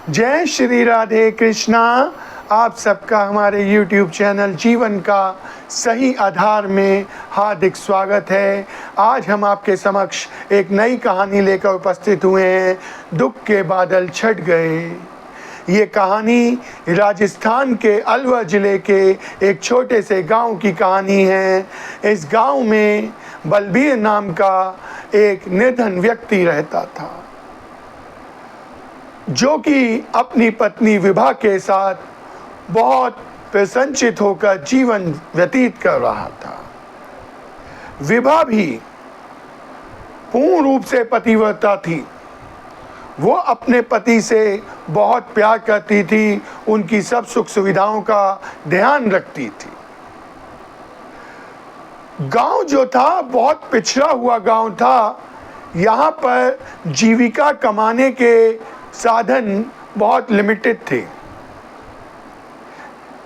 जय श्री राधे कृष्णा। आप सबका हमारे YouTube चैनल जीवन का सही आधार में हार्दिक स्वागत है। आज हम आपके समक्ष एक नई कहानी लेकर उपस्थित हुए हैं। दुख के बादल छट गए। ये कहानी राजस्थान के अलवर ज़िले के एक छोटे से गांव की कहानी है। इस गांव में बलबीर नाम का एक निर्धन व्यक्ति रहता था, जो कि अपनी पत्नी विभा के साथ बहुत प्रसन्नचित होकर जीवन व्यतीत कर रहा था। विभा भी पूर्ण रूप से पतिव्रता थी। वो अपने पति से बहुत प्यार करती थी, उनकी सब सुख सुविधाओं का ध्यान रखती थी। गांव जो था बहुत पिछड़ा हुआ गांव था। यहाँ पर जीविका कमाने के साधन बहुत लिमिटेड थे।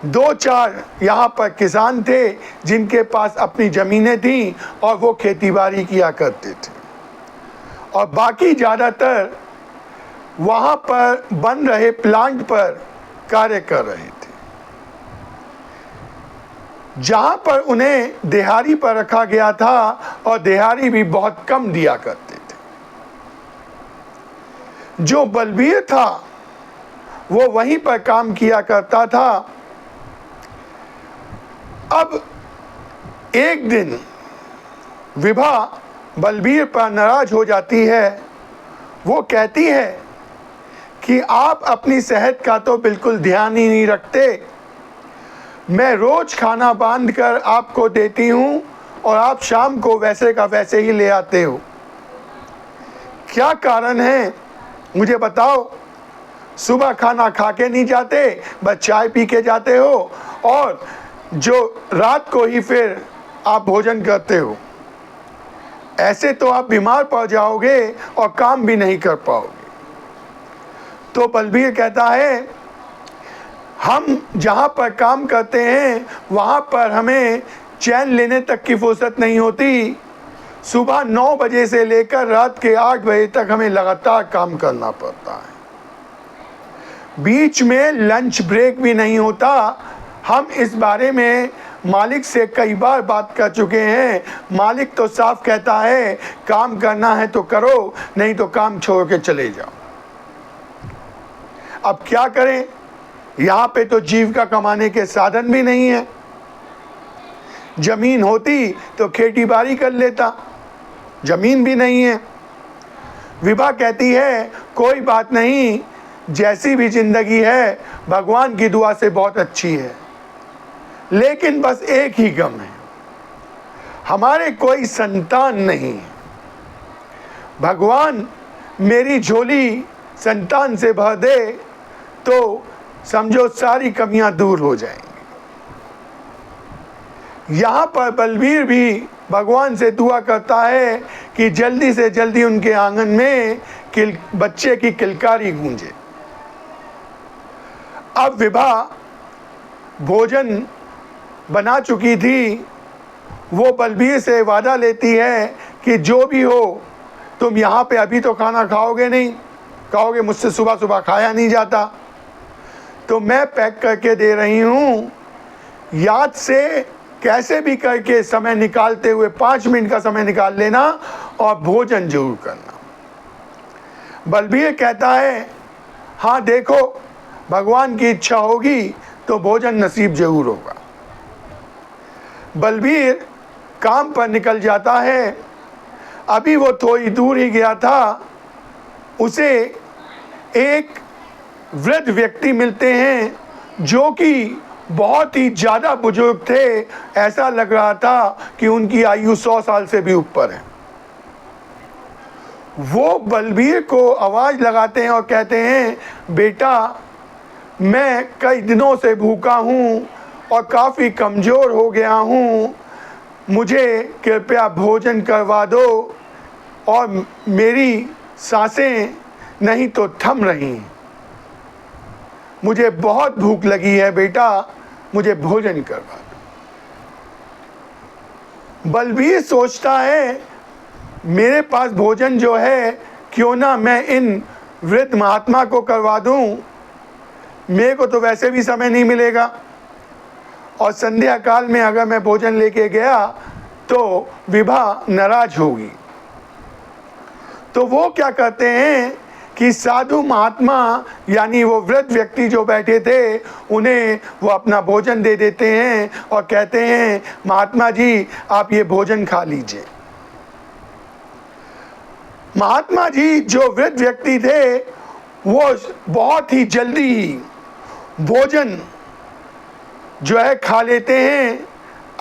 2-4 यहाँ पर किसान थे जिनके पास अपनी ज़मीनें थीं और वो खेतीबाड़ी किया करते थे, और बाकी ज़्यादातर वहाँ पर बन रहे प्लांट पर कार्य कर रहे थे, जहाँ पर उन्हें दिहाड़ी पर रखा गया था, और दिहाड़ी भी बहुत कम दिया करते थे। जो बलबीर था वो वहीं पर काम किया करता था। अब एक दिन विभा बलबीर पर नाराज हो जाती है। वो कहती है कि आप अपनी सेहत का तो बिल्कुल ध्यान ही नहीं रखते। मैं रोज खाना बांध कर आपको देती हूँ और आप शाम को वैसे का वैसे ही ले आते हो। क्या कारण है मुझे बताओ। सुबह खाना खा के नहीं जाते, बस चाय पी के जाते हो, और जो रात को ही फिर आप भोजन करते हो। ऐसे तो आप बीमार पड़ जाओगे और काम भी नहीं कर पाओगे। तो बलबीर कहता है, हम जहाँ पर काम करते हैं वहाँ पर हमें चैन लेने तक की फुर्सत नहीं होती। सुबह 9 बजे से लेकर रात के 8 बजे तक हमें लगातार काम करना पड़ता है। बीच में लंच ब्रेक भी नहीं होता। हम इस बारे में मालिक से कई बार बात कर चुके हैं। मालिक तो साफ कहता है, काम करना है तो करो, नहीं तो काम छोड़ के चले जाओ। अब क्या करें, यहाँ पे तो जीविका कमाने के साधन भी नहीं है। जमीन होती तो खेती बाड़ी कर लेता, जमीन भी नहीं है। विभा कहती है, कोई बात नहीं, जैसी भी जिंदगी है भगवान की दुआ से बहुत अच्छी है, लेकिन बस एक ही गम है, हमारे कोई संतान नहीं है। भगवान मेरी झोली संतान से भर दे तो समझो सारी कमियां दूर हो जाएंगी। यहाँ पर बलबीर भी भगवान से दुआ करता है कि जल्दी से जल्दी उनके आंगन में बच्चे की किलकारी गूंजे। अब विभा भोजन बना चुकी थी। वो बलबीर से वादा लेती है कि जो भी हो, तुम यहाँ पे अभी तो खाना खाओगे नहीं, कहोगे मुझसे सुबह सुबह खाया नहीं जाता, तो मैं पैक करके दे रही हूँ। याद से कैसे भी करके समय निकालते हुए 5 मिनट का समय निकाल लेना और भोजन जरूर करना। बलबीर कहता है, हाँ देखो, भगवान की इच्छा होगी तो भोजन नसीब जरूर होगा। बलबीर काम पर निकल जाता है। अभी वो थोड़ी दूर ही गया था, उसे एक वृद्ध व्यक्ति मिलते हैं जो कि बहुत ही ज़्यादा बुजुर्ग थे। ऐसा लग रहा था कि उनकी आयु 100 साल से भी ऊपर है। वो बलबीर को आवाज़ लगाते हैं और कहते हैं, बेटा, मैं कई दिनों से भूखा हूँ और काफ़ी कमज़ोर हो गया हूँ, मुझे कृपया भोजन करवा दो, और मेरी सांसें नहीं तो थम रही, मुझे बहुत भूख लगी है बेटा, मुझे भोजन करवा दो। बलबीर सोचता है, मेरे पास भोजन जो है, क्यों ना मैं इन वृद्ध महात्मा को करवा दूं, मेरे को तो वैसे भी समय नहीं मिलेगा, और संध्या काल में अगर मैं भोजन लेके गया तो विभा नाराज होगी। तो वो क्या करते हैं कि साधु महात्मा यानी वो वृद्ध व्यक्ति जो बैठे थे उन्हें वो अपना भोजन दे देते हैं और कहते हैं महात्मा जी आप ये भोजन खा लीजिए। महात्मा जी जो वृद्ध व्यक्ति थे वो बहुत ही जल्दी ही भोजन जो है खा लेते हैं।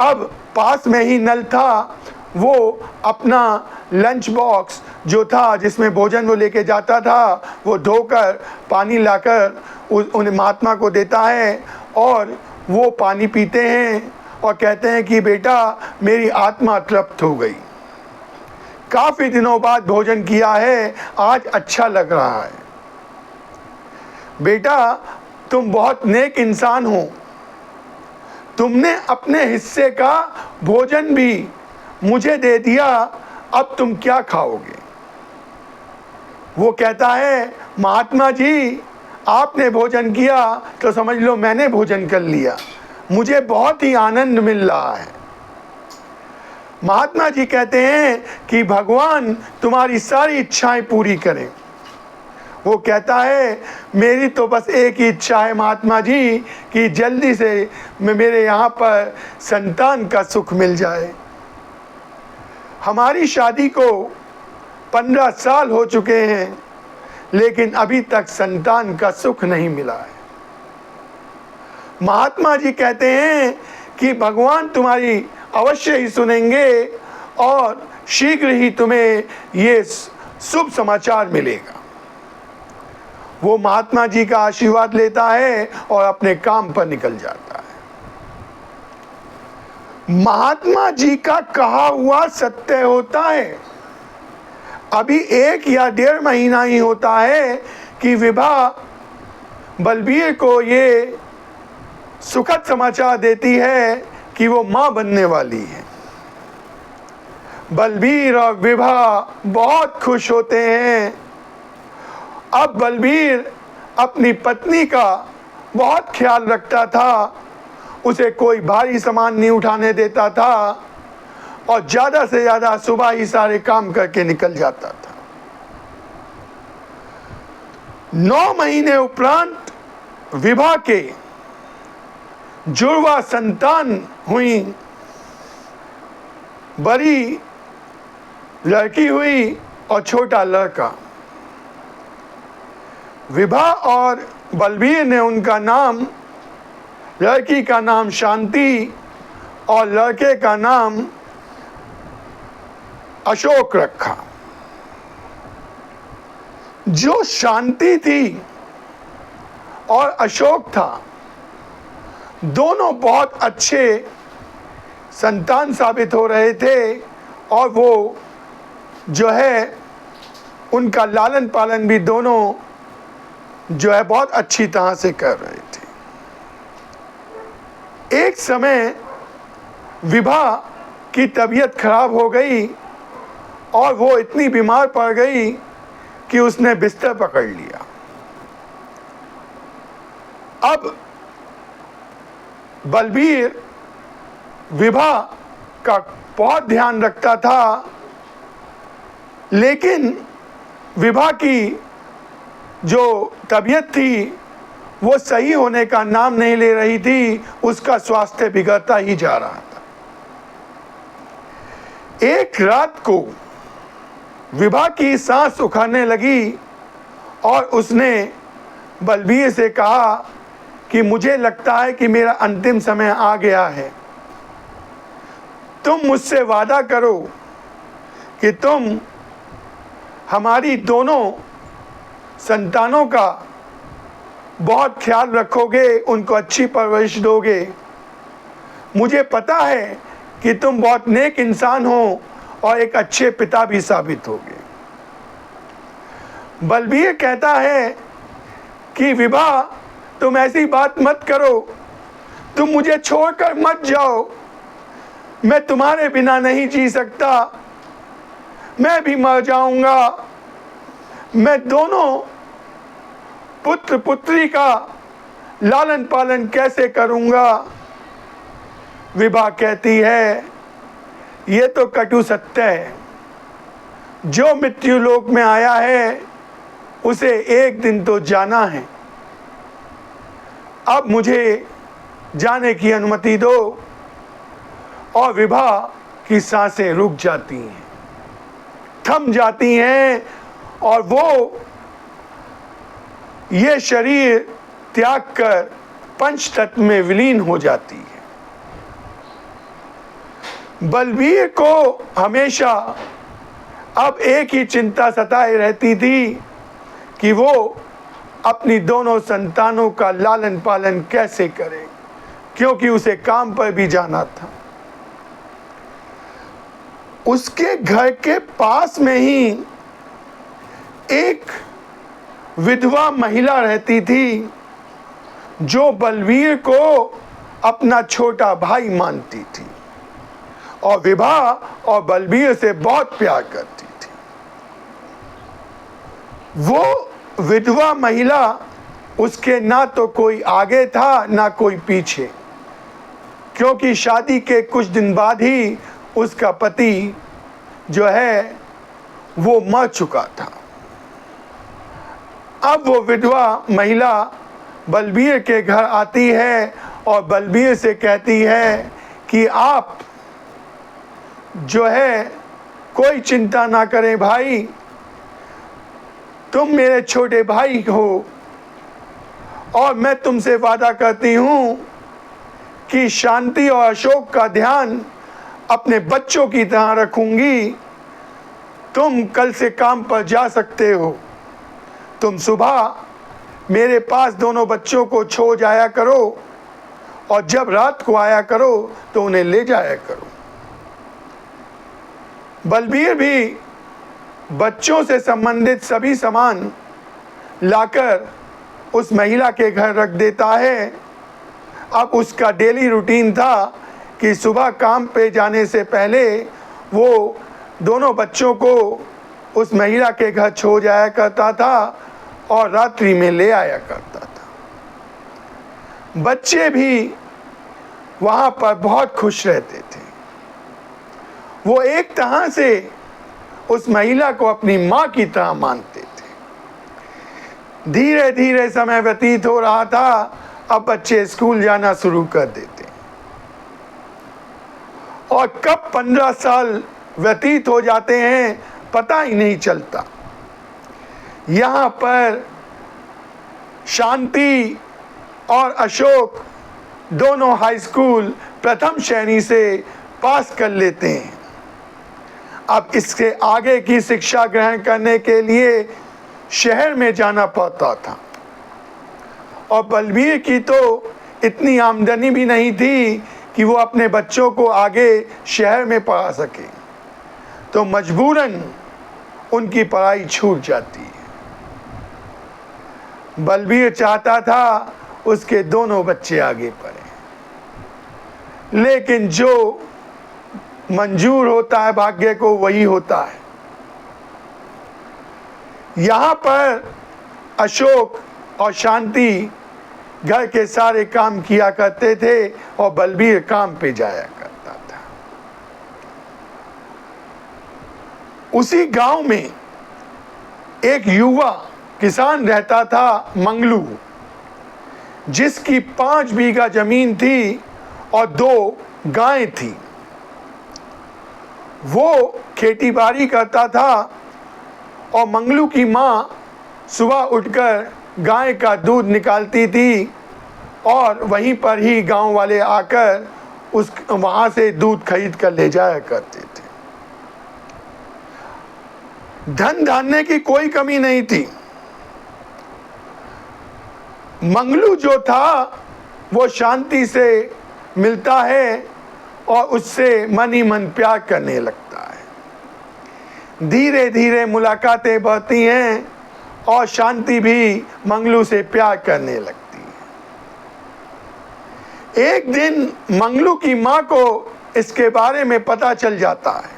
अब पास में ही नल था, वो अपना लंच बॉक्स जो था जिसमें भोजन वो लेके जाता था वो धोकर पानी लाकर उन महात्मा को देता है और वो पानी पीते हैं और कहते हैं कि बेटा मेरी आत्मा तृप्त हो गई, काफ़ी दिनों बाद भोजन किया है, आज अच्छा लग रहा है। बेटा तुम बहुत नेक इंसान हो, तुमने अपने हिस्से का भोजन भी मुझे दे दिया, अब तुम क्या खाओगे? वो कहता है महात्मा जी आपने भोजन किया तो समझ लो मैंने भोजन कर लिया, मुझे बहुत ही आनंद मिल रहा है। महात्मा जी कहते हैं कि भगवान तुम्हारी सारी इच्छाएं पूरी करें। वो कहता है मेरी तो बस एक ही इच्छा है महात्मा जी कि जल्दी से मेरे यहाँ पर संतान का सुख मिल जाए। हमारी शादी को 15 साल हो चुके हैं लेकिन अभी तक संतान का सुख नहीं मिला है। महात्मा जी कहते हैं कि भगवान तुम्हारी अवश्य ही सुनेंगे और शीघ्र ही तुम्हें ये शुभ समाचार मिलेगा। वो महात्मा जी का आशीर्वाद लेता है और अपने काम पर निकल जाता है। महात्मा जी का कहा हुआ सत्य होता है। अभी 1 या 1.5 महीना ही होता है कि विभा बलबीर को ये सुखद समाचार देती है कि वो माँ बनने वाली है। बलबीर और विभा बहुत खुश होते हैं। अब बलबीर अपनी पत्नी का बहुत ख्याल रखता था, उसे कोई भारी सामान नहीं उठाने देता था और ज़्यादा से ज़्यादा सुबह ही सारे काम करके निकल जाता था। 9 महीने उपरांत विभा के जुड़वा संतान हुई, बड़ी लड़की हुई और छोटा लड़का। विभा और बलबीर ने उनका नाम, लड़की का नाम शांति और लड़के का नाम अशोक रखा। जो शांति थी और अशोक था, दोनों बहुत अच्छे संतान साबित हो रहे थे और वो जो है उनका लालन पालन भी दोनों जो है बहुत अच्छी तरह से कर रहे थे। एक समय विभा की तबीयत खराब हो गई और वो इतनी बीमार पड़ गई कि उसने बिस्तर पकड़ लिया। अब बलबीर विभा का बहुत ध्यान रखता था, लेकिन विभा की जो तबीयत थी वो सही होने का नाम नहीं ले रही थी, उसका स्वास्थ्य बिगड़ता ही जा रहा था। एक रात को विभा की सांस उखड़ने लगी और उसने बलबीर से कहा कि मुझे लगता है कि मेरा अंतिम समय आ गया है, तुम मुझसे वादा करो कि तुम हमारी दोनों संतानों का बहुत ख्याल रखोगे, उनको अच्छी परवरिश दोगे। मुझे पता है कि तुम बहुत नेक इंसान हो और एक अच्छे पिता भी साबित होगे। बलबीर कहता है कि विभा तुम ऐसी बात मत करो, तुम मुझे छोड़कर मत जाओ, मैं तुम्हारे बिना नहीं जी सकता, मैं भी मर जाऊंगा। मैं दोनों पुत्र पुत्री का लालन पालन कैसे करूंगा? विभा कहती है, ये तो कटु सत्य है। जो मृत्यु लोक में आया है उसे एक दिन तो जाना है। अब मुझे जाने की अनुमति दो। और विभा की सांसें रुक जाती हैं, थम जाती हैं और वो ये शरीर त्याग कर पंच तत्व में विलीन हो जाती है। बलबीर को हमेशा अब एक ही चिंता सताए रहती थी कि वो अपनी दोनों संतानों का लालन पालन कैसे करे, क्योंकि उसे काम पर भी जाना था। उसके घर के पास में ही एक विधवा महिला रहती थी जो बलबीर को अपना छोटा भाई मानती थी और विभा और बलबीर से बहुत प्यार करती थी। वो विधवा महिला उसके ना तो कोई आगे था ना कोई पीछे, क्योंकि शादी के कुछ दिन बाद ही उसका पति जो है वो मर चुका था। अब वो विधवा महिला बलबीर के घर आती है और बलबीर से कहती है कि आप जो है कोई चिंता ना करें भाई, तुम मेरे छोटे भाई हो और मैं तुमसे वादा करती हूँ कि शांति और अशोक का ध्यान अपने बच्चों की तरह रखूंगी। तुम कल से काम पर जा सकते हो। तुम सुबह मेरे पास दोनों बच्चों को छोड़ जाया करो और जब रात को आया करो तो उन्हें ले जाया करो। बलबीर भी बच्चों से संबंधित सभी सामान लाकर उस महिला के घर रख देता है। अब उसका डेली रूटीन था कि सुबह काम पे जाने से पहले वो दोनों बच्चों को उस महिला के घर छोड़ जाया करता था और रात्रि में ले आया करता था। बच्चे भी वहाँ पर बहुत खुश रहते थे। वो एक तरह से उस महिला को अपनी माँ की तरह मानते थे। धीरे धीरे समय व्यतीत हो रहा था। अब बच्चे स्कूल जाना शुरू कर देते और कब 15 साल व्यतीत हो जाते हैं पता ही नहीं चलता। यहाँ पर शांति और अशोक दोनों हाई स्कूल प्रथम श्रेणी से पास कर लेते हैं। अब इसके आगे की शिक्षा ग्रहण करने के लिए शहर में जाना पड़ता था और बलबीर की तो इतनी आमदनी भी नहीं थी कि वो अपने बच्चों को आगे शहर में पढ़ा सके, तो मजबूरन उनकी पढ़ाई छूट जाती है। बलबीर चाहता था उसके दोनों बच्चे आगे पढ़ें, लेकिन जो मंजूर होता है भाग्य को वही होता है। यहाँ पर अशोक और शांति घर के सारे काम किया करते थे और बलबीर काम पे जाया करता था। उसी गांव में एक युवा किसान रहता था, मंगलू, जिसकी 5 बीघा जमीन थी और 2 गायें थी। वो खेती बाड़ी करता था और मंगलू की माँ सुबह उठकर गाय का दूध निकालती थी और वहीं पर ही गांव वाले आकर वहाँ से दूध खरीद कर ले जाया करते थे। धन धान्य की कोई कमी नहीं थी। मंगलू जो था वो शांति से मिलता है और उससे मन ही मन प्यार करने लगता है। धीरे धीरे मुलाकातें बढ़ती हैं और शांति भी मंगलू से प्यार करने लगती है। एक दिन मंगलू की माँ को इसके बारे में पता चल जाता है।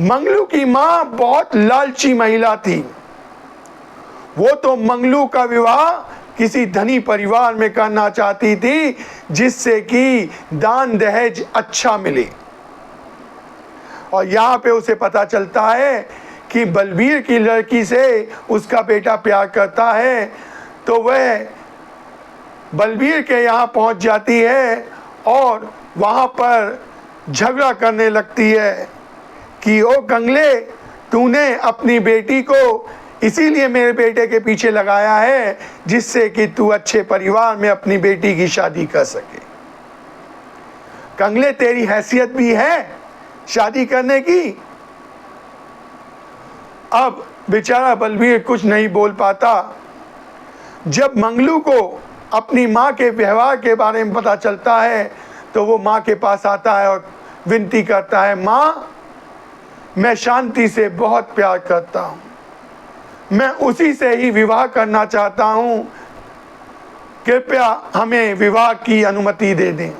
मंगलू की माँ बहुत लालची महिला थी। वो तो मंगलू का विवाह किसी धनी परिवार में करना चाहती थी, जिससे कि दान दहेज अच्छा मिले। और यहाँ पे उसे पता चलता है कि बलबीर की लड़की से उसका बेटा प्यार करता है, तो वह बलबीर के यहाँ पहुँच जाती है और वहाँ पर झगड़ा करने लगती है कि ओ कंगले, तूने अपनी बेटी को इसीलिए मेरे बेटे के पीछे लगाया है जिससे कि तू अच्छे परिवार में अपनी बेटी की शादी कर सके। कंगले, तेरी हैसियत भी है शादी करने की। अब बेचारा बलबीर कुछ नहीं बोल पाता। जब मंगलू को अपनी माँ के व्यवहार के बारे में पता चलता है तो वो माँ के पास आता है और विनती करता है, माँ, मैं शांति से बहुत प्यार करता हूँ, मैं उसी से ही विवाह करना चाहता हूँ, कृपया हमें विवाह की अनुमति दे दें।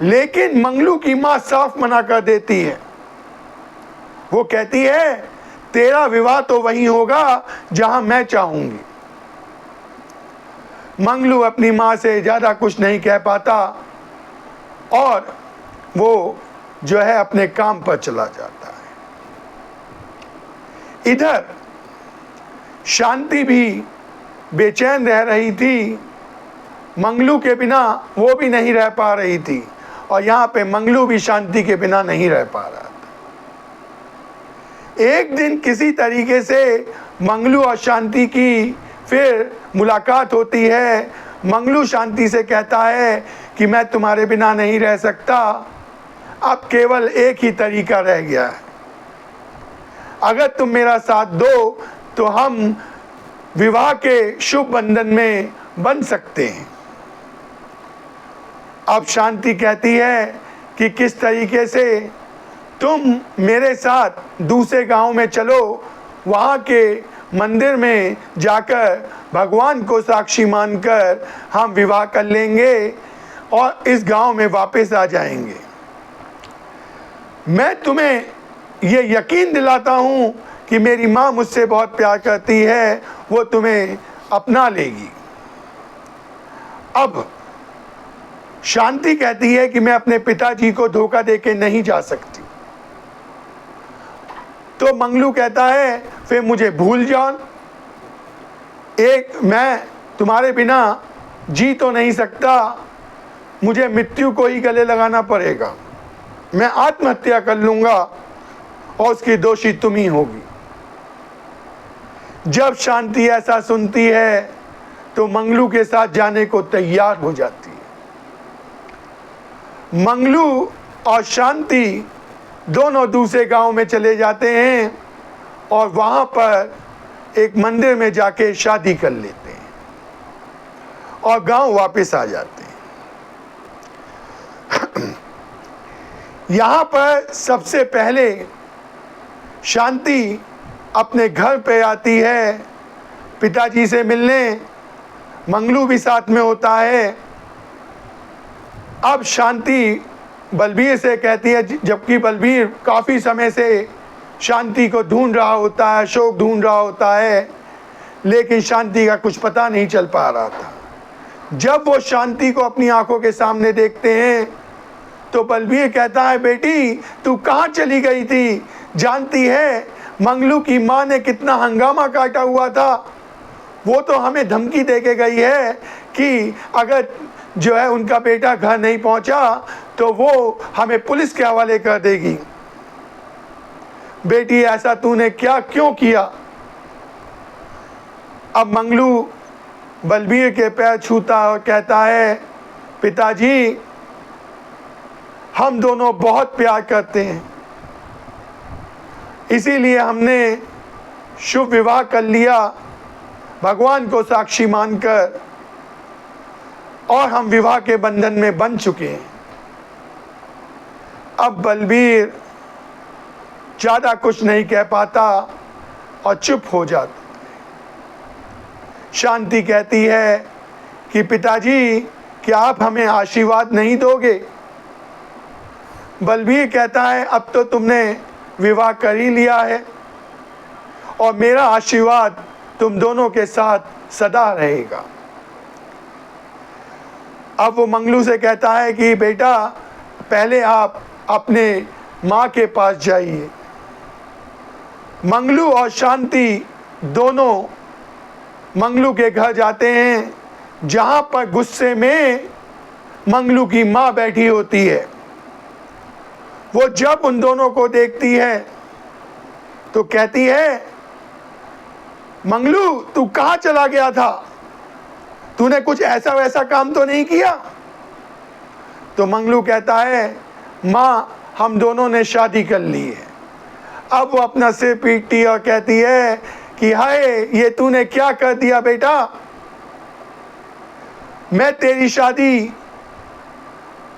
लेकिन मंगलू की माँ साफ मना कर देती है। वो कहती है, तेरा विवाह तो वहीं होगा जहां मैं चाहूंगी। मंगलू अपनी माँ से ज़्यादा कुछ नहीं कह पाता और वो जो है अपने काम पर चला जाता है। इधर शांति भी बेचैन रह रही थी, मंगलू के बिना वो भी नहीं रह पा रही थी और यहाँ पे मंगलू भी शांति के बिना नहीं रह पा रहा था। एक दिन किसी तरीके से मंगलू और शांति की फिर मुलाकात होती है। मंगलू शांति से कहता है कि मैं तुम्हारे बिना नहीं रह सकता, अब केवल एक ही तरीका रह गया है, अगर तुम मेरा साथ दो तो हम विवाह के शुभ बंधन में बन सकते हैं। अब शांति कहती है कि किस तरीके से, तुम मेरे साथ दूसरे गांव में चलो, वहाँ के मंदिर में जाकर भगवान को साक्षी मानकर हम विवाह कर लेंगे और इस गांव में वापस आ जाएंगे। मैं तुम्हें ये यकीन दिलाता हूँ कि मेरी माँ मुझसे बहुत प्यार करती है, वो तुम्हें अपना लेगी। अब शांति कहती है कि मैं अपने पिताजी को धोखा देके नहीं जा सकती। तो मंगलू कहता है, फिर मुझे भूल जाओ, मैं तुम्हारे बिना जी तो नहीं सकता, मुझे मृत्यु को ही गले लगाना पड़ेगा, मैं आत्महत्या कर लूँगा और उसकी दोषी तुम ही होगी। जब शांति ऐसा सुनती है तो मंगलू के साथ जाने को तैयार हो जाती है। मंगलू और शांति दोनों दूसरे गांव में चले जाते हैं और वहाँ पर एक मंदिर में जाके शादी कर लेते हैं और गांव वापस आ जाते हैं। यहाँ पर सबसे पहले शांति अपने घर पे आती है पिताजी से मिलने, मंगलू भी साथ में होता है। अब शांति बलबीर से कहती है, जबकि बलबीर काफ़ी समय से शांति को ढूंढ रहा होता है, शोक ढूंढ रहा होता है, लेकिन शांति का कुछ पता नहीं चल पा रहा था। जब वो शांति को अपनी आंखों के सामने देखते हैं तो बलबीर कहता है, बेटी तू कहाँ चली गई थी? जानती है मंगलू की माँ ने कितना हंगामा काटा हुआ था, वो तो हमें धमकी दे के गई है कि अगर जो है उनका बेटा घर नहीं पहुंचा तो वो हमें पुलिस के हवाले कर देगी। बेटी ऐसा तूने क्यों किया? अब मंगलू बलबीर के पैर छूता और कहता है, पिताजी हम दोनों बहुत प्यार करते हैं, इसीलिए हमने शुभ विवाह कर लिया भगवान को साक्षी मानकर और हम विवाह के बंधन में बंध चुके हैं। अब बलबीर ज़्यादा कुछ नहीं कह पाता और चुप हो जाता। शांति कहती है कि पिताजी क्या आप हमें आशीर्वाद नहीं दोगे? बलबीर कहता है, अब तो तुमने विवाह कर ही लिया है और मेरा आशीर्वाद तुम दोनों के साथ सदा रहेगा। अब वो मंगलू से कहता है कि बेटा पहले आप अपने माँ के पास जाइए। मंगलू और शांति दोनों मंगलू के घर जाते हैं, जहाँ पर गुस्से में मंगलू की माँ बैठी होती है। वो जब उन दोनों को देखती है तो कहती है, मंगलू तू कहाँ चला गया था? तूने कुछ ऐसा वैसा काम तो नहीं किया? तो मंगलू कहता है, माँ हम दोनों ने शादी कर ली है। अब वो अपना सिर पीटती है और कहती है कि हाय ये तूने क्या कर दिया बेटा? मैं तेरी शादी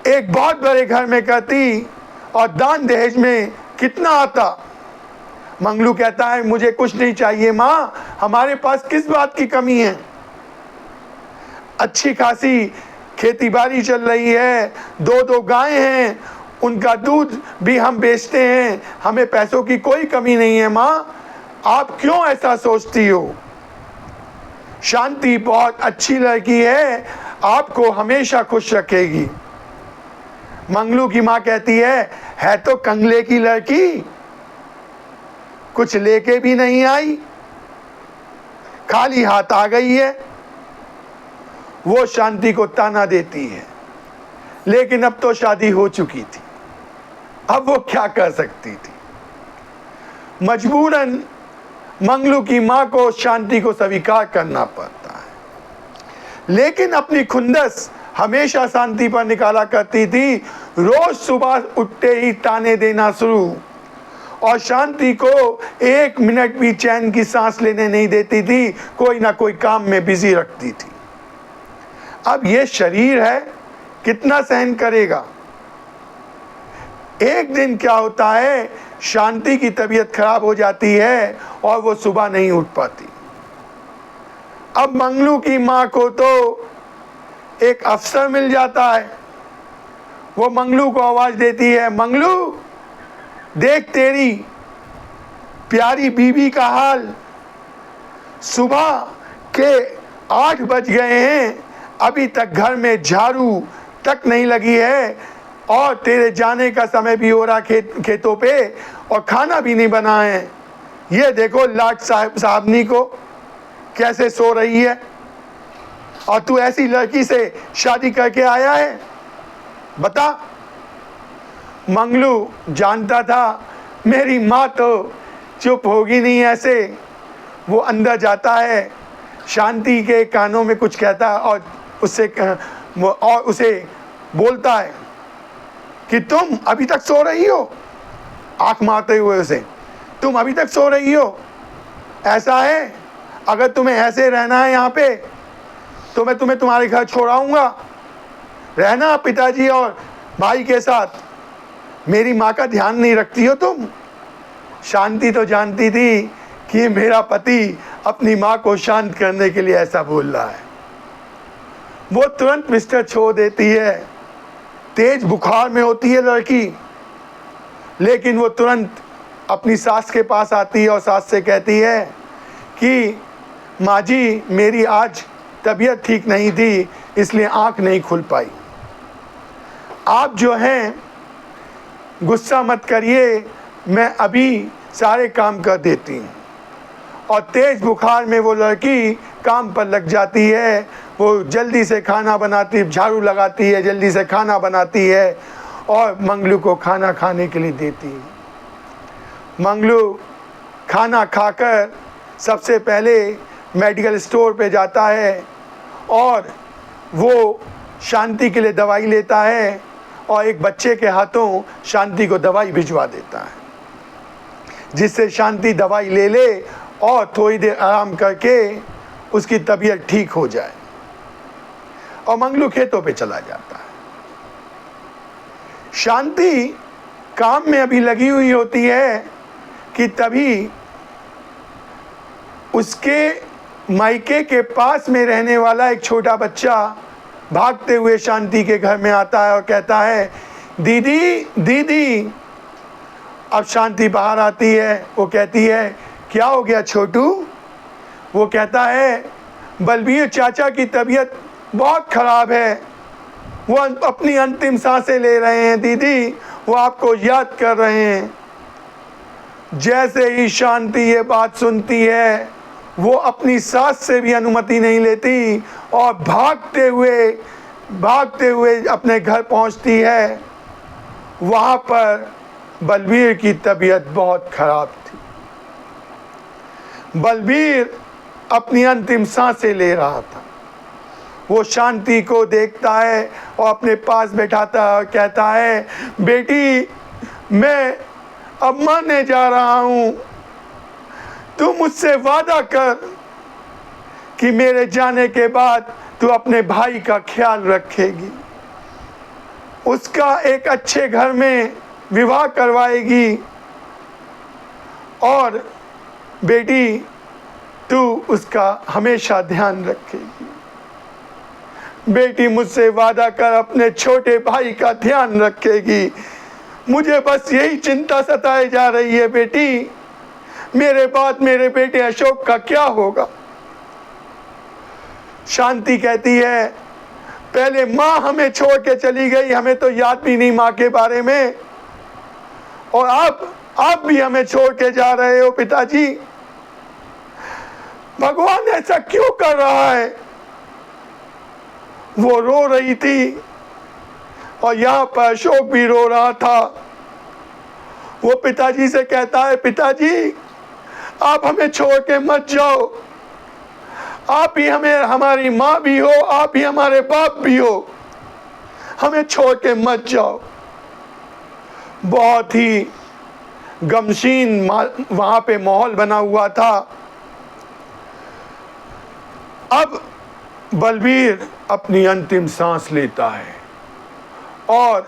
एक बहुत बड़े घर में करती और दान दहेज में कितना आता। मंगलू कहता है, मुझे कुछ नहीं चाहिए माँ, हमारे पास किस बात की कमी है? अच्छी खासी खेती बाड़ी चल रही है, दो गायें हैं, उनका दूध भी हम बेचते हैं, हमें पैसों की कोई कमी नहीं है माँ, आप क्यों ऐसा सोचती हो? शांति बहुत अच्छी लड़की है, आपको हमेशा खुश रखेगी। मंगलू की माँ कहती है तो कंगले की लड़की, कुछ लेके भी नहीं आई, खाली हाथ आ गई है। वो शांति को ताना देती है, लेकिन अब तो शादी हो चुकी थी, अब वो क्या कर सकती थी? मजबूरन मंगलू की माँ को शांति को स्वीकार करना पड़ता है, लेकिन अपनी खुंदस हमेशा शांति पर निकाला करती थी। रोज सुबह उठते ही ताने देना शुरू, और शांति को एक मिनट भी चैन की सांस लेने नहीं देती थी, कोई ना कोई काम में बिजी रखती थी। अब ये शरीर है, कितना सहन करेगा? एक दिन क्या होता है, शांति की तबीयत खराब हो जाती है और वो सुबह नहीं उठ पाती। अब मंगलू की माँ को तो एक अफसर मिल जाता है। वो मंगलू को आवाज देती है, मंगलू देख तेरी प्यारी बीबी का हाल, सुबह के 8 बज गए हैं, अभी तक घर में झाड़ू तक नहीं लगी है, और तेरे जाने का समय भी हो रहा खेतों पे, और खाना भी नहीं बना है। ये देखो लाट साहबनी को कैसे सो रही है, और तू ऐसी लड़की से शादी करके आया है, बता। मंगलू जानता था मेरी माँ तो चुप होगी नहीं ऐसे। वो अंदर जाता है, शांति के कानों में कुछ कहता है और उसे बोलता है कि तुम अभी तक सो रही हो, आंख मारते हुए उसे, तुम अभी तक सो रही हो? ऐसा है, अगर तुम्हें ऐसे रहना है यहाँ पे तो मैं तुम्हें तुम्हारे घर छोड़ाऊंगा, रहना पिताजी और भाई के साथ। मेरी माँ का ध्यान नहीं रखती हो तुम? शांति तो जानती थी कि मेरा पति अपनी माँ को शांत करने के लिए ऐसा बोल रहा है। वो तुरंत बिस्तर छोड़ देती है। तेज बुखार में होती है लड़की, लेकिन वो तुरंत अपनी सास के पास आती है और सास से कहती है कि माँ जी मेरी आज तबीयत ठीक नहीं थी, इसलिए आँख नहीं खुल पाई। आप जो हैं गुस्सा मत करिए, मैं अभी सारे काम कर देती हूँ। और तेज़ बुखार में वो लड़की काम पर लग जाती है। वो जल्दी से खाना बनाती, झाड़ू लगाती है, जल्दी से खाना बनाती है और मंगलू को खाना खाने के लिए देती है। मंगलू खाना खाकर सबसे पहले मेडिकल स्टोर पे जाता है और वो शांति के लिए दवाई लेता है, और एक बच्चे के हाथों शांति को दवाई भिजवा देता है, जिससे शांति दवाई ले ले और थोड़ी देर आराम करके उसकी तबीयत ठीक हो जाए। और मंगलू खेतों पे चला जाता है। शांति काम में अभी लगी हुई होती है कि तभी उसके मायके के पास में रहने वाला एक छोटा बच्चा भागते हुए शांति के घर में आता है और कहता है, दीदी दीदी। अब शांति बाहर आती है, वो कहती है क्या हो गया छोटू? वो कहता है बलबीर चाचा की तबीयत बहुत खराब है, वो अपनी अंतिम सांसें ले रहे हैं दीदी, वो आपको याद कर रहे हैं। जैसे ही शांति ये बात सुनती है, वो अपनी सास से भी अनुमति नहीं लेती और भागते हुए अपने घर पहुंचती है। वहाँ पर बलबीर की तबीयत बहुत खराब थी। बलबीर अपनी अंतिम सांसें ले रहा था। वो शांति को देखता है और अपने पास बैठाता है और कहता है, बेटी मैं अब मरने जा रहा हूँ, तू मुझसे वादा कर कि मेरे जाने के बाद तू अपने भाई का ख्याल रखेगी, उसका एक अच्छे घर में विवाह करवाएगी और बेटी तू उसका हमेशा ध्यान रखेगी। बेटी मुझसे वादा कर अपने छोटे भाई का ध्यान रखेगी। मुझे बस यही चिंता सताए जा रही है बेटी, मेरे बाद मेरे बेटे अशोक का क्या होगा। शांति कहती है, पहले माँ हमें छोड़ के चली गई, हमें तो याद भी नहीं माँ के बारे में, और अब आप भी हमें छोड़ के जा रहे हो पिताजी। भगवान ऐसा क्यों कर रहा है? वो रो रही थी और यहाँ पर अशोक भी रो रहा था। वो पिताजी से कहता है, पिताजी आप हमें छोड़ के मत जाओ, आप ही हमारी माँ भी हो, आप ही हमारे बाप भी हो, हमें छोड़ के मत जाओ। बहुत ही गमशीन वहाँ पे माहौल बना हुआ था। अब बलबीर अपनी अंतिम सांस लेता है और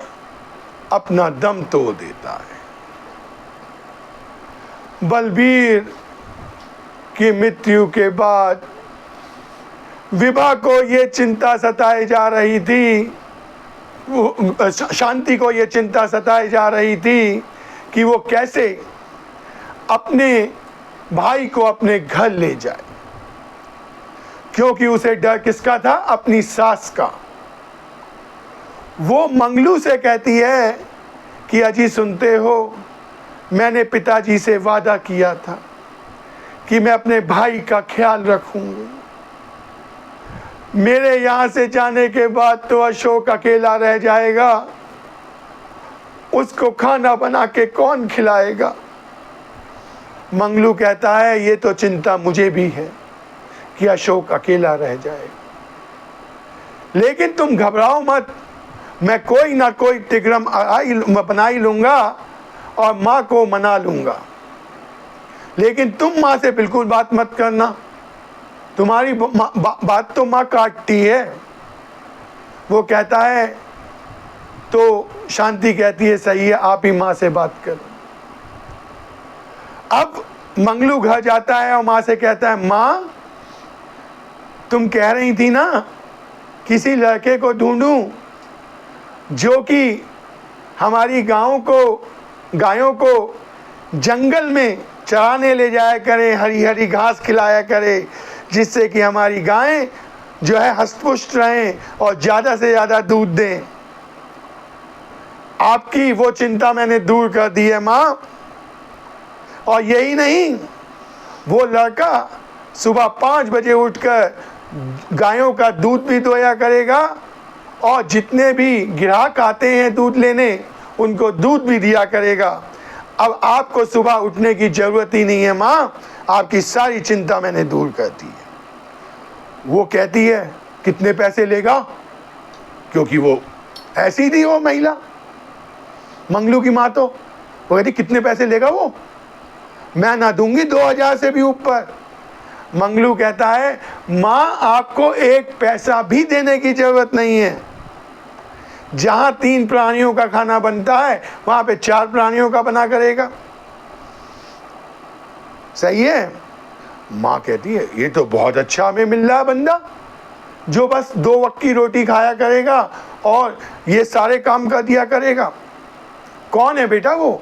अपना दम तोड़ देता है। बलबीर की मृत्यु के बाद विभा को ये चिंता सताई जा रही थी, शांति को ये चिंता सताई जा रही थी कि वो कैसे अपने भाई को अपने घर ले जाए, क्योंकि उसे डर किसका था? अपनी सास का। वो मंगलू से कहती है कि अजी सुनते हो, मैंने पिताजी से वादा किया था कि मैं अपने भाई का ख्याल रखूंगी। मेरे यहाँ से जाने के बाद तो अशोक अकेला रह जाएगा, उसको खाना बना के कौन खिलाएगा? मंगलू कहता है, ये तो चिंता मुझे भी है कि अशोक अकेला रह जाएगा, लेकिन तुम घबराओ मत, मैं कोई ना कोई तिगरम बना ही लूँगा और माँ को मना लूँगा। लेकिन तुम माँ से बिल्कुल बात मत करना, तुम्हारी बात तो माँ काटती है। वो कहता है, तो शांति कहती है, सही है, आप ही माँ से बात करो। अब मंगलू घर जाता है और माँ से कहता है, माँ तुम कह रही थी ना किसी लड़के को ढूंढूं जो कि हमारी गायों को जंगल में चराने ले जाया करे, हरी हरी घास खिलाया करे, जिससे कि हमारी गायें जो है हष्ट-पुष्ट रहें और ज़्यादा से ज़्यादा दूध दें। आपकी वो चिंता मैंने दूर कर दी है माँ। और यही नहीं, वो लड़का सुबह 5 बजे उठकर गायों का दूध भी दोया करेगा और जितने भी ग्राहक आते हैं दूध लेने, उनको दूध भी दिया करेगा। अब आपको सुबह उठने की ज़रूरत ही नहीं है माँ, आपकी सारी चिंता मैंने दूर कर दी है। वो कहती है, कितने पैसे लेगा? क्योंकि वो ऐसी थी वो महिला, मंगलू की माँ। तो वो कहती, कितने पैसे लेगा वो? मैं ना दूंगी 2000 से भी ऊपर। मंगलू कहता है, माँ आपको 1 पैसा भी देने की जरूरत नहीं है। जहाँ 3 प्राणियों का खाना बनता है, वहाँ पे 4 प्राणियों का बना करेगा। सही है? माँ कहती है, ये तो बहुत अच्छा हमें मिल रहा है बंदा, जो बस 2 वक्त की रोटी खाया करेगा और ये सारे काम कर दिया करेगा। कौन है बेटा वो?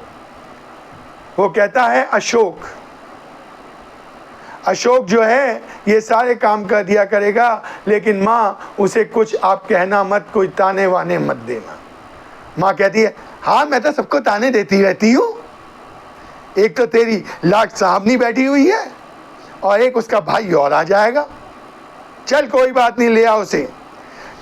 वो कहता है, अशोक। अशोक जो है ये सारे काम कर दिया करेगा, लेकिन माँ उसे कुछ आप कहना मत, कोई ताने वाने मत देना। माँ कहती है हाँ मैं तो सबको ताने देती रहती हूँ, एक तो तेरी लाट साहबनी बैठी हुई है और एक उसका भाई और आ जाएगा, चल कोई बात नहीं ले आओ उसे।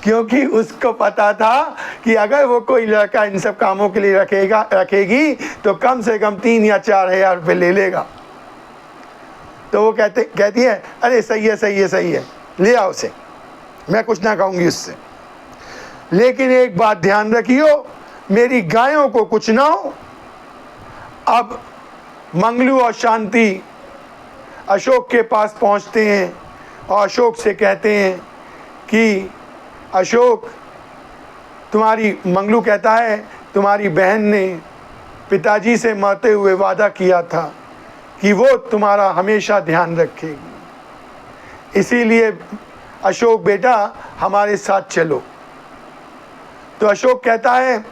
क्योंकि उसको पता था कि अगर वो कोई लड़का इन सब कामों के लिए रखेगी तो कम से कम 3 या 4 हज़ार रुपये ले लेगा। तो वो कहती है अरे सही है सही है सही है, ले आओ उसे, मैं कुछ ना कहूँगी उससे, लेकिन एक बात ध्यान रखियो, मेरी गायों को कुछ ना हो। अब मंगलू और शांति अशोक के पास पहुंचते हैं और अशोक से कहते हैं कि अशोक मंगलू कहता है तुम्हारी बहन ने पिताजी से मरते हुए वादा किया था कि वो तुम्हारा हमेशा ध्यान रखेगी, इसीलिए अशोक बेटा हमारे साथ चलो। तो अशोक कहता है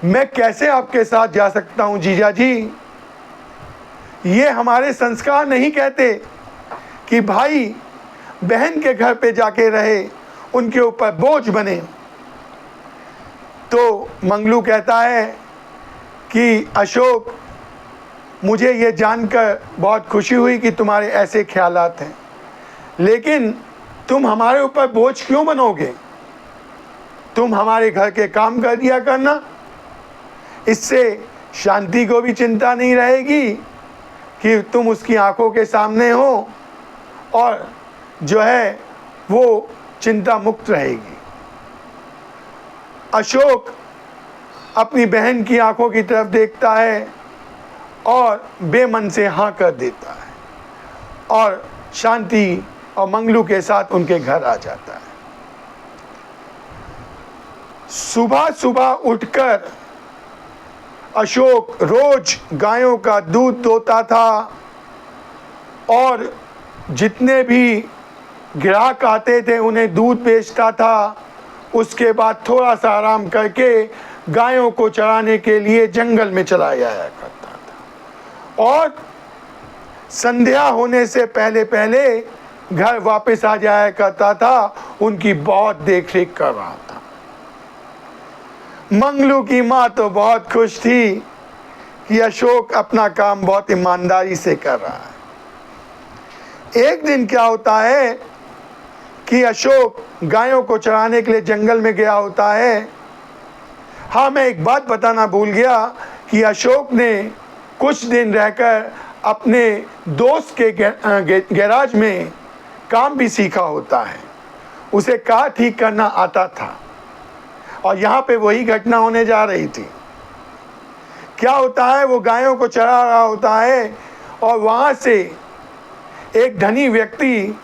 मैं कैसे आपके साथ जा सकता हूँ जीजा जी, ये हमारे संस्कार नहीं कहते कि भाई बहन के घर पे जाके रहे, उनके ऊपर बोझ बने। तो मंगलू कहता है कि अशोक मुझे ये जानकर बहुत खुशी हुई कि तुम्हारे ऐसे ख्यालात हैं, लेकिन तुम हमारे ऊपर बोझ क्यों बनोगे? तुम हमारे घर के काम कर दिया करना, इससे शांति को भी चिंता नहीं रहेगी कि तुम उसकी आंखों के सामने हो और जो है वो चिंता मुक्त रहेगी। अशोक अपनी बहन की आंखों की तरफ देखता है और बेमन से हाँ कर देता है और शांति और मंगलू के साथ उनके घर आ जाता है। सुबह सुबह उठकर अशोक रोज गायों का दूध दोता था और जितने भी ग्राहक आते थे उन्हें दूध बेचता था। उसके बाद थोड़ा सा आराम करके गायों को चराने के लिए जंगल में चला जाया करता था और संध्या होने से पहले पहले घर वापस आ जाया करता था। उनकी बहुत देखरेख कर रहा था। मंगलू की माँ तो बहुत खुश थी कि अशोक अपना काम बहुत ईमानदारी से कर रहा है। एक दिन क्या होता है कि अशोक गायों को चराने के लिए जंगल में गया होता है। हाँ, मैं एक बात बताना भूल गया कि अशोक ने कुछ दिन रहकर अपने दोस्त के गैराज में काम भी सीखा होता है। उसे कार ठीक करना आता था और यहाँ पे वही घटना होने जा रही थी। क्या होता है, वो गायों को चरा रहा होता है और वहाँ से एक धनी व्यक्ति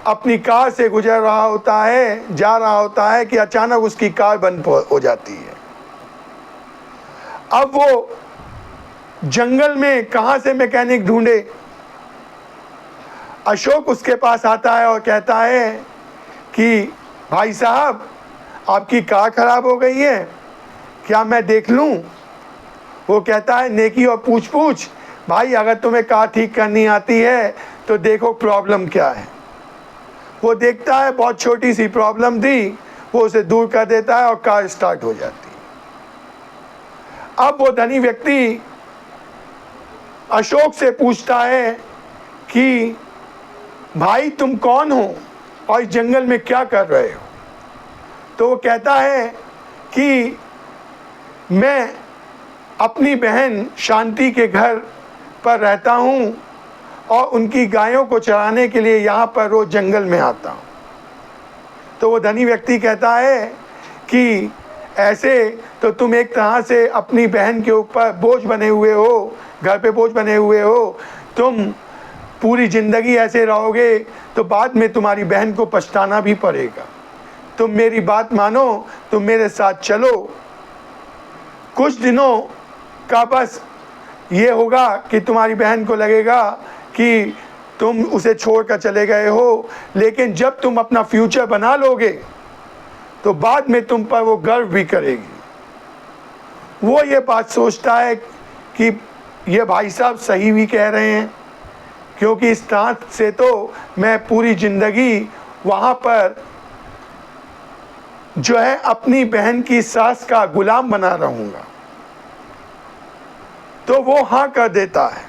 अपनी कार से गुजर रहा होता है, जा रहा होता है कि अचानक उसकी कार बंद हो जाती है। अब वो जंगल में कहाँ से मैकेनिक ढूंढे। अशोक उसके पास आता है और कहता है कि भाई साहब, आपकी कार खराब हो गई है, क्या मैं देख लूं? वो कहता है नेकी और पूछ पूछ, भाई अगर तुम्हें कार ठीक करनी आती है तो देखो प्रॉब्लम क्या है। वो देखता है बहुत छोटी सी प्रॉब्लम थी, वो उसे दूर कर देता है और कार स्टार्ट हो जाती है। अब वो धनी व्यक्ति अशोक से पूछता है कि भाई तुम कौन हो और इस जंगल में क्या कर रहे हो? तो वो कहता है कि मैं अपनी बहन शांति के घर पर रहता हूँ और उनकी गायों को चराने के लिए यहाँ पर रोज जंगल में आता हूँ। तो वो धनी व्यक्ति कहता है कि ऐसे तो तुम एक तरह से अपनी बहन के ऊपर बोझ बने हुए हो, घर पे बोझ बने हुए हो। तुम पूरी ज़िंदगी ऐसे रहोगे तो बाद में तुम्हारी बहन को पछताना भी पड़ेगा। तुम मेरी बात मानो, तुम मेरे साथ चलो। कुछ दिनों का बस ये होगा कि तुम्हारी बहन को लगेगा कि तुम उसे छोड़कर चले गए हो, लेकिन जब तुम अपना फ्यूचर बना लोगे तो बाद में तुम पर वो गर्व भी करेगी। वो ये बात सोचता है कि ये भाई साहब सही भी कह रहे हैं, क्योंकि इस नात से तो मैं पूरी ज़िंदगी वहाँ पर जो है अपनी बहन की सास का गुलाम बना रहूँगा। तो वो हाँ कर देता है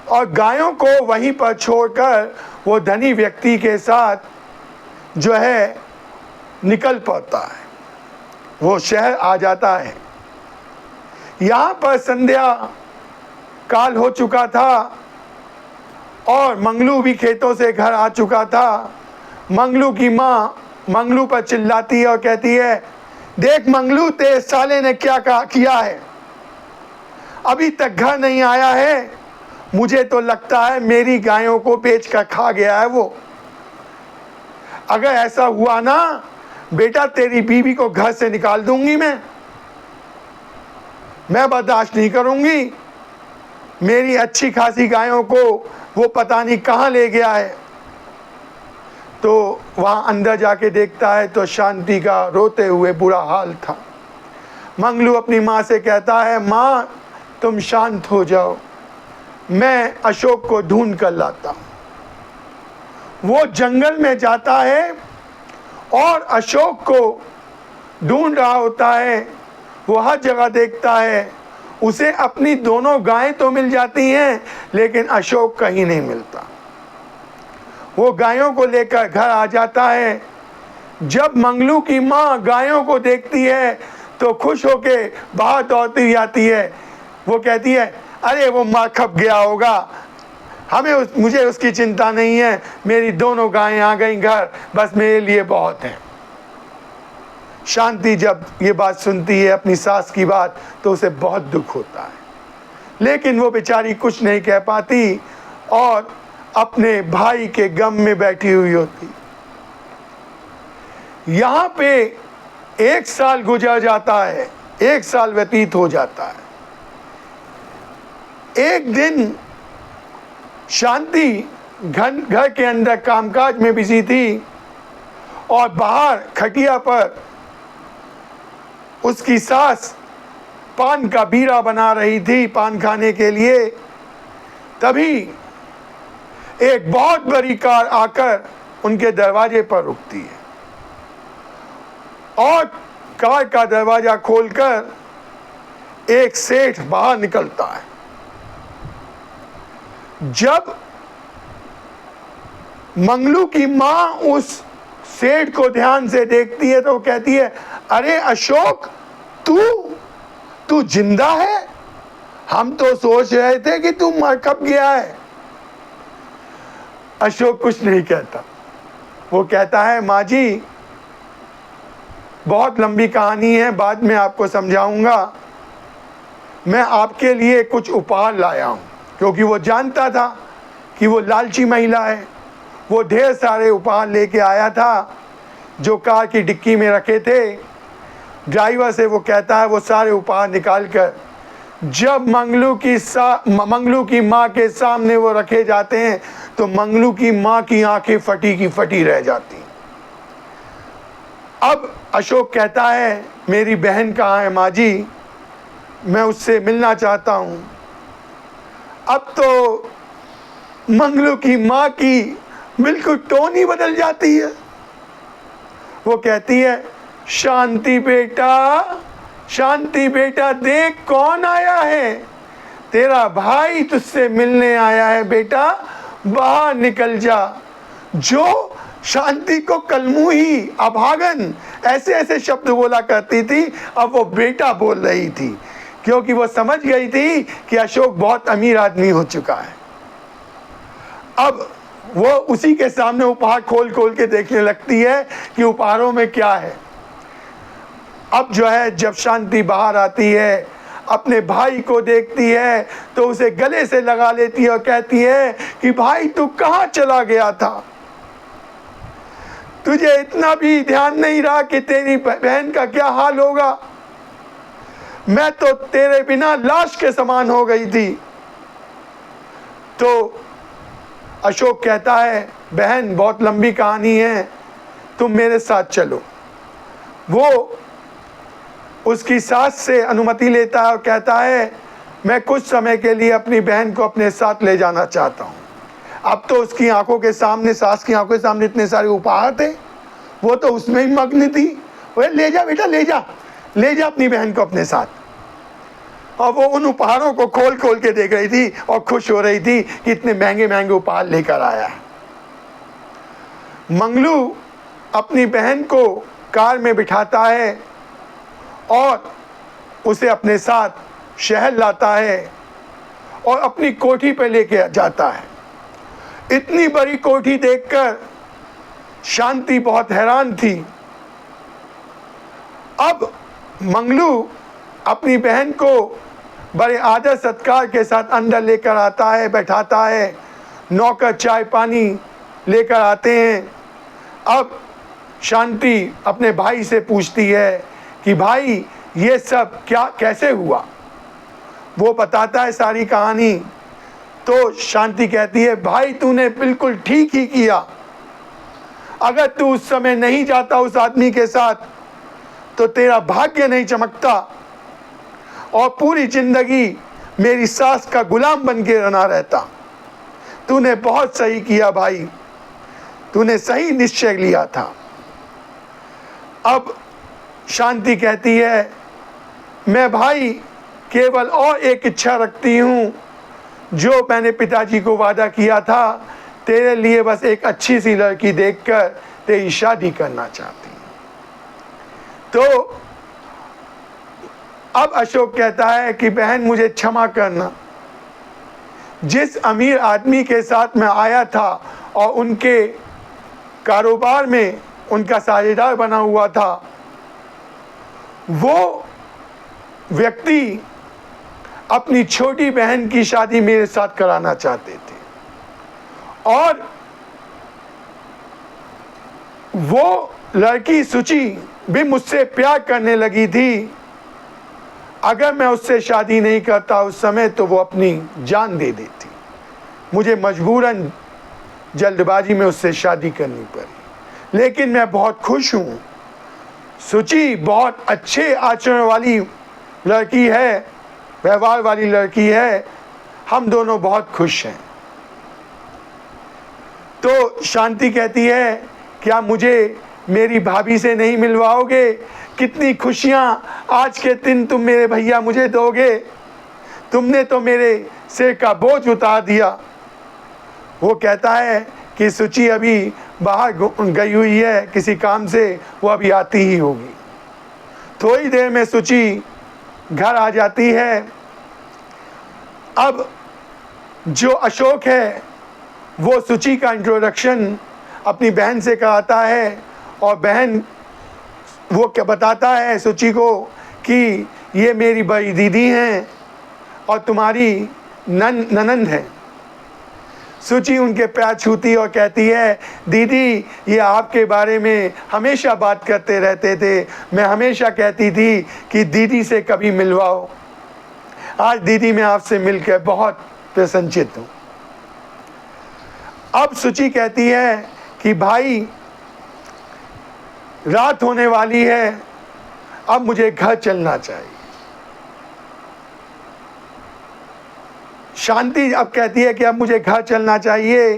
और गायों को वहीं पर छोड़कर वो धनी व्यक्ति के साथ जो है निकल पड़ता है, वो शहर आ जाता है। यहाँ पर संध्या काल हो चुका था और मंगलू भी खेतों से घर आ चुका था। मंगलू की माँ मंगलू पर चिल्लाती है और कहती है, देख मंगलू, तेरे साले ने क्या किया है, अभी तक घर नहीं आया है। मुझे तो लगता है मेरी गायों को बेच कर खा गया है वो। अगर ऐसा हुआ ना बेटा, तेरी बीवी को घर से निकाल दूंगी मैं बर्दाश्त नहीं करूंगी। मेरी अच्छी खासी गायों को वो पता नहीं कहाँ ले गया है। तो वहाँ अंदर जाके देखता है तो शांति का रोते हुए बुरा हाल था। मंगलू अपनी माँ से कहता है, माँ तुम शांत हो जाओ, मैं अशोक को ढूंढ कर लाता हूँ। वो जंगल में जाता है और अशोक को ढूंढ रहा होता है। वो हर जगह देखता है, उसे अपनी दोनों गायें तो मिल जाती हैं लेकिन अशोक कहीं नहीं मिलता। वो गायों को लेकर घर आ जाता है। जब मंगलू की माँ गायों को देखती है तो खुश होके बाहर दौड़ती जाती है। वो कहती है, अरे वो माँ खप गया होगा, मुझे उसकी चिंता नहीं है, मेरी दोनों गायें आ गई घर, बस मेरे लिए बहुत है। शांति जब ये बात सुनती है अपनी सास की बात तो उसे बहुत दुख होता है, लेकिन वो बेचारी कुछ नहीं कह पाती और अपने भाई के गम में बैठी हुई होती। यहाँ पे 1 साल गुजर जाता है, 1 साल व्यतीत हो जाता है। एक दिन शांति घर के अंदर कामकाज में बिजी थी और बाहर खटिया पर उसकी सास पान का बीड़ा बना रही थी पान खाने के लिए। तभी एक बहुत बड़ी कार आकर उनके दरवाजे पर रुकती है और कार का दरवाजा खोलकर एक सेठ बाहर निकलता है। जब मंगलू की माँ उस सेठ को ध्यान से देखती है तो कहती है, अरे अशोक, तू जिंदा है? हम तो सोच रहे थे कि तू मर कब गया है। अशोक कुछ नहीं कहता। वो कहता है, माँ जी बहुत लंबी कहानी है, बाद में आपको समझाऊंगा। मैं आपके लिए कुछ उपहार लाया हूँ, क्योंकि वो जानता था कि वो लालची महिला है। वो ढेर सारे उपहार लेके आया था जो कार की डिक्की में रखे थे। ड्राइवर से वो कहता है वो सारे उपहार निकाल कर जब मंगलू की माँ के सामने वो रखे जाते हैं तो मंगलू की माँ की आंखें फटी की फटी रह जाती। अब अशोक कहता है, मेरी बहन कहाँ है माँ जी, मैं उससे मिलना चाहता हूँ। अब तो मंगलू की माँ की बिल्कुल टोन ही बदल जाती है। वो कहती है, शांति बेटा देख कौन आया है, तेरा भाई तुझसे मिलने आया है बेटा, बाहर निकल जा। जो शांति को कलमुही, अभागन, ऐसे ऐसे शब्द बोला करती थी, अब वो बेटा बोल रही थी, क्योंकि वो समझ गई थी कि अशोक बहुत अमीर आदमी हो चुका है। अब वो उसी के सामने उपहार खोल खोल के देखने लगती है कि उपहारों में क्या है। अब जो है जब शांति बाहर आती है, अपने भाई को देखती है तो उसे गले से लगा लेती है और कहती है कि भाई तू कहाँ चला गया था, तुझे इतना भी ध्यान नहीं रहा कि तेरी बहन का क्या हाल होगा। मैं तो तेरे बिना लाश के समान हो गई थी। तो अशोक कहता है, बहन बहुत लंबी कहानी है, तुम मेरे साथ चलो। वो उसकी सास से अनुमति लेता है और कहता है, मैं कुछ समय के लिए अपनी बहन को अपने साथ ले जाना चाहता हूँ। अब तो उसकी आंखों के सामने, सास की आंखों के सामने इतने सारे उपहार थे, वो तो उसमें ही मग्न थी। वो ले जा बेटा, ले जा, ले जा अपनी बहन को अपने साथ। और वो उन उपहारों को खोल खोल के देख रही थी और खुश हो रही थी कि इतने महंगे महंगे उपहार लेकर आया है। मंगलू अपनी बहन को कार में बिठाता है और उसे अपने साथ शहर लाता है और अपनी कोठी पर लेके जाता है। इतनी बड़ी कोठी देखकर शांति बहुत हैरान थी। अब मंगलू अपनी बहन को बड़े आदर सत्कार के साथ अंदर लेकर आता है, बैठाता है। नौकर चाय पानी लेकर आते हैं। अब शांति अपने भाई से पूछती है कि भाई ये सब क्या, कैसे हुआ? वो बताता है सारी कहानी। तो शांति कहती है, भाई तूने बिल्कुल ठीक ही किया। अगर तू उस समय नहीं जाता उस आदमी के साथ तो तेरा भाग्य नहीं चमकता और पूरी जिंदगी मेरी सास का गुलाम बन के रहना रहता। तूने बहुत सही किया भाई, तूने सही निश्चय लिया था। अब शांति कहती है, मैं भाई केवल और एक इच्छा रखती हूँ, जो मैंने पिताजी को वादा किया था, तेरे लिए बस एक अच्छी सी लड़की देखकर तेरी शादी करना चाहती हूँ। तो अब अशोक कहता है कि बहन मुझे क्षमा करना, जिस अमीर आदमी के साथ मैं आया था और उनके कारोबार में उनका साझेदार बना हुआ था, वो व्यक्ति अपनी छोटी बहन की शादी मेरे साथ कराना चाहते थे और वो लड़की सुचि भी मुझसे प्यार करने लगी थी। अगर मैं उससे शादी नहीं करता उस समय तो वो अपनी जान दे देती। मुझे मजबूरन जल्दबाजी में उससे शादी करनी पड़ी, लेकिन मैं बहुत खुश हूँ। सुचि बहुत अच्छे आचरण वाली लड़की है, व्यवहार वाली लड़की है, हम दोनों बहुत खुश हैं। तो शांति कहती है, क्या मुझे मेरी भाभी से नहीं मिलवाओगे? कितनी खुशियाँ आज के दिन तुम मेरे भैया मुझे दोगे। तुमने तो मेरे सिर का बोझ उतार दिया। वो कहता है कि सुचि अभी बाहर गई हुई है किसी काम से, वो अभी आती ही होगी। थोड़ी देर में सुचि घर आ जाती है। अब जो अशोक है वो सुचि का इंट्रोडक्शन अपनी बहन से कराता है और बहन वो क्या बताता है सुचि को कि ये मेरी बड़ी दीदी हैं और तुम्हारी ननंद है। सुचि उनके पैर छूती और कहती है, दीदी ये आपके बारे में हमेशा बात करते रहते थे, मैं हमेशा कहती थी कि दीदी से कभी मिलवाओ। आज दीदी मैं आपसे मिलकर बहुत प्रसन्नचित हूँ। अब सुचि कहती है कि भाई रात होने वाली है, अब मुझे घर चलना चाहिए। शांति अब कहती है कि अब मुझे घर चलना चाहिए।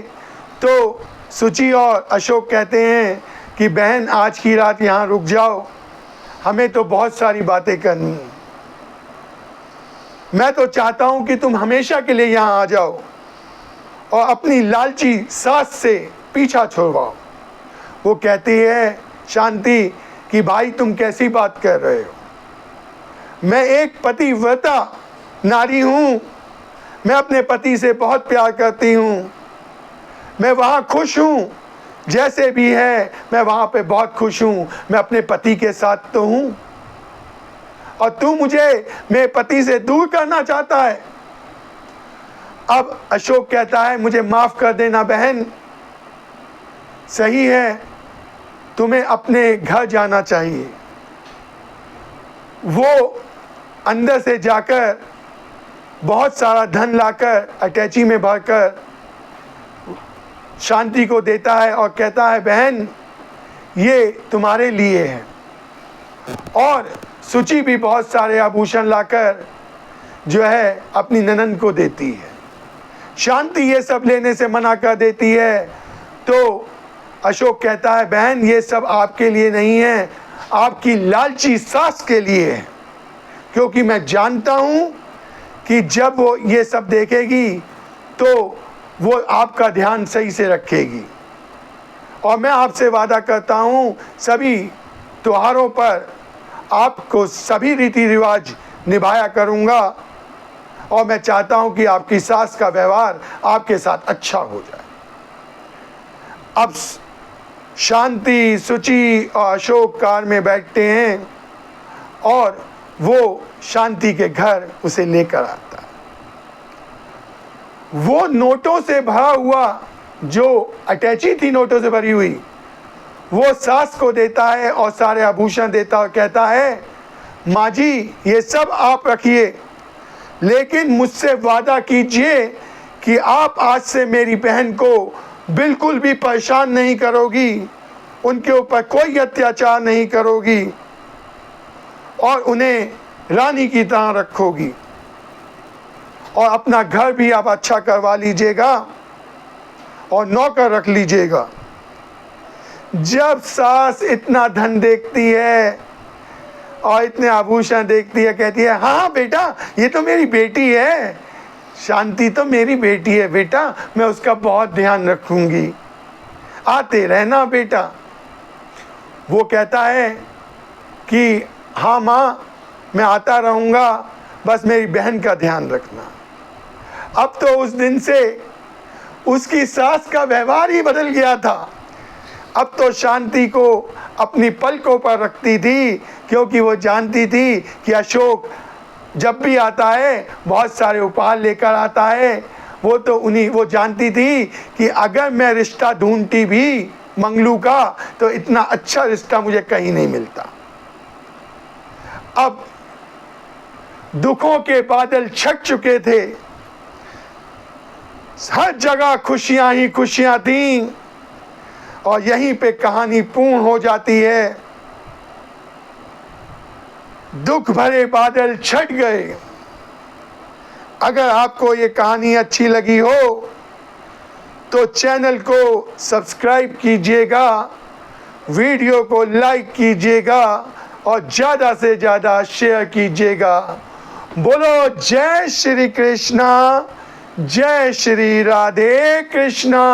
तो सुचि और अशोक कहते हैं कि बहन आज की रात यहाँ रुक जाओ, हमें तो बहुत सारी बातें करनी हैं। मैं तो चाहता हूँ कि तुम हमेशा के लिए यहाँ आ जाओ और अपनी लालची सास से पीछा छोड़वाओ। वो कहती है शांति कि भाई तुम कैसी बात कर रहे हो? मैं एक पतिव्रता नारी हूँ, मैं अपने पति से बहुत प्यार करती हूँ, मैं वहाँ खुश हूँ, जैसे भी है मैं वहाँ पे बहुत खुश हूँ, मैं अपने पति के साथ तो हूँ और तू मुझे मेरे पति से दूर करना चाहता है। अब अशोक कहता है, मुझे माफ़ कर देना बहन, सही है तुम्हें अपने घर जाना चाहिए। वो अंदर से जाकर बहुत सारा धन लाकर अटैची में भरकर शांति को देता है और कहता है, बहन ये तुम्हारे लिए है। और सुचि भी बहुत सारे आभूषण लाकर जो है अपनी ननंद को देती है। शांति ये सब लेने से मना कर देती है। तो अशोक कहता है बहन ये सब आपके लिए नहीं है, आपकी लालची सास के लिए है, क्योंकि मैं जानता हूँ कि जब वो ये सब देखेगी तो वो आपका ध्यान सही से रखेगी। और मैं आपसे वादा करता हूँ सभी त्योहारों पर आपको सभी रीति रिवाज निभाया करूँगा, और मैं चाहता हूँ कि आपकी सास का व्यवहार आपके साथ अच्छा हो जाए। अब शांति, सुचि और अशोक कार में बैठते हैं और वो शांति के घर उसे लेकर आता है। वो नोटों से भरा हुआ, जो अटैची थी नोटों से भरी हुई, वो सास को देता है और सारे आभूषण देता और कहता है माँ जी ये सब आप रखिए, लेकिन मुझसे वादा कीजिए कि आप आज से मेरी बहन को बिल्कुल भी परेशान नहीं करोगी, उनके ऊपर कोई अत्याचार नहीं करोगी और उन्हें रानी की तरह रखोगी, और अपना घर भी आप अच्छा करवा लीजिएगा और नौकर रख लीजिएगा। जब सास इतना धन देखती है और इतने आभूषण देखती है, कहती है हाँ बेटा ये तो मेरी बेटी है, शांति तो मेरी बेटी है बेटा, मैं उसका बहुत ध्यान रखूंगी, आते रहना बेटा। वो कहता है कि हाँ माँ मैं आता रहूँगा, बस मेरी बहन का ध्यान रखना। अब तो उस दिन से उसकी सास का व्यवहार ही बदल गया था। अब तो शांति को अपनी पलकों पर रखती थी, क्योंकि वो जानती थी कि अशोक जब भी आता है बहुत सारे उपहार लेकर आता है। वो जानती थी कि अगर मैं रिश्ता ढूंढती भी मंगलू का तो इतना अच्छा रिश्ता मुझे कहीं नहीं मिलता। अब दुखों के बादल छट चुके थे, हर जगह खुशियां ही खुशियां थीं, और यहीं पे कहानी पूर्ण हो जाती है। दुख भरे बादल छट गए। अगर आपको ये कहानी अच्छी लगी हो तो चैनल को सब्सक्राइब कीजिएगा, वीडियो को लाइक कीजिएगा और ज़्यादा से ज़्यादा शेयर कीजिएगा। बोलो जय श्री कृष्णा, जय श्री राधे कृष्णा।